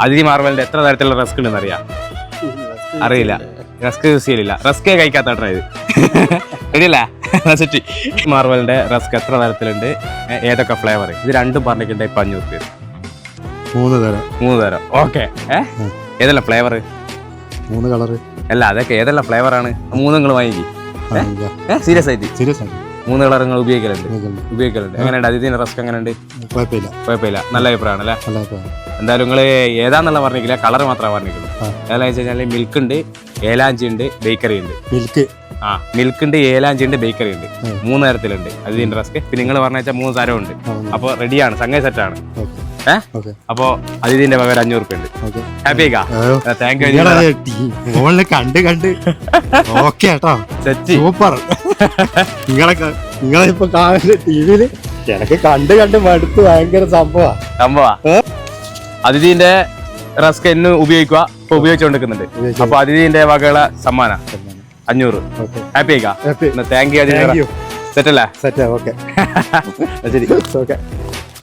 അതിഥി മാർവലിന്റെ എത്ര തരത്തിലുള്ള റസ്ക് ഉണ്ടെന്ന് അറിയില്ല. Rusk use ചെയ്യലില്ല. റസ്കേ കഴിക്കാത്ത ഇത് ശരിയല്ല. മാർവലിന്റെ റസ്ക് എത്ര തരത്തിലുണ്ട്, ഏതൊക്കെ ഫ്ലേവർ? ഇത് രണ്ടും പറഞ്ഞിട്ടുണ്ട്. ഇപ്പൊ 500 രൂപ. 3 തരം. ഓക്കെ. ഏതെല്ലാം ഫ്ലേവർ? 3 കളർ അല്ല, അതൊക്കെ ഏതെല്ലാം ഫ്ലേവർ ആണ്? 3 നിങ്ങൾ വാങ്ങിക്കി. സീരിയസ് ആയിട്ട് 3 കളർ നിങ്ങൾ ഉപയോഗിക്കലുണ്ട്. എങ്ങനെയുണ്ട് അതിഥിന്റെ റസ്ക്? എങ്ങനെയുണ്ട്? കുഴപ്പമില്ല. നല്ല അഭിപ്രായമാണ് അല്ലേ? എന്തായാലും നിങ്ങൾ ഏതാന്നുള്ള പറഞ്ഞില്ല, കളർ മാത്രമേ പറഞ്ഞിട്ടുള്ളൂ. ഏതാണെന്ന് വെച്ച് കഴിഞ്ഞാൽ മിൽക്ക് ഉണ്ട്, ഏലാഞ്ചി ഉണ്ട്, ബേക്കറി ഉണ്ട്. മിൽക്ക് ഉണ്ട്, ഏലാഞ്ചി ഉണ്ട്, ബേക്കറി ഉണ്ട്. 3 തരത്തിലുണ്ട് അതിഥിന്റെ റസ്ക്. പിന്നെ നിങ്ങൾ പറഞ്ഞ 3 തരം ഉണ്ട്. അപ്പൊ റെഡിയാണ്, സംഗതി സെറ്റാണ്. അപ്പൊ അതിഥിന്റെ വക 500 രൂപ ഉണ്ട്. Happy thank U. കണ്ട് സൂപ്പർ. നിങ്ങളിപ്പോ കാണുന്ന ടിവിയില് എനിക്ക് കണ്ട് മടുത്ത് ഭയങ്കര സംഭവ. അതിഥിന്റെ റസ്ക് എന്നും ഉപയോഗിക്കുക, ഇപ്പൊ ഉപയോഗിച്ചുകൊണ്ടിരിക്കുന്നുണ്ട്. അപ്പൊ അതിഥിന്റെ വകകളെ സമ്മാനം 500. Happy thank you. സെറ്റല്ലേ? സെറ്റ്. ഓക്കെ. ശരി. ഓക്കെ.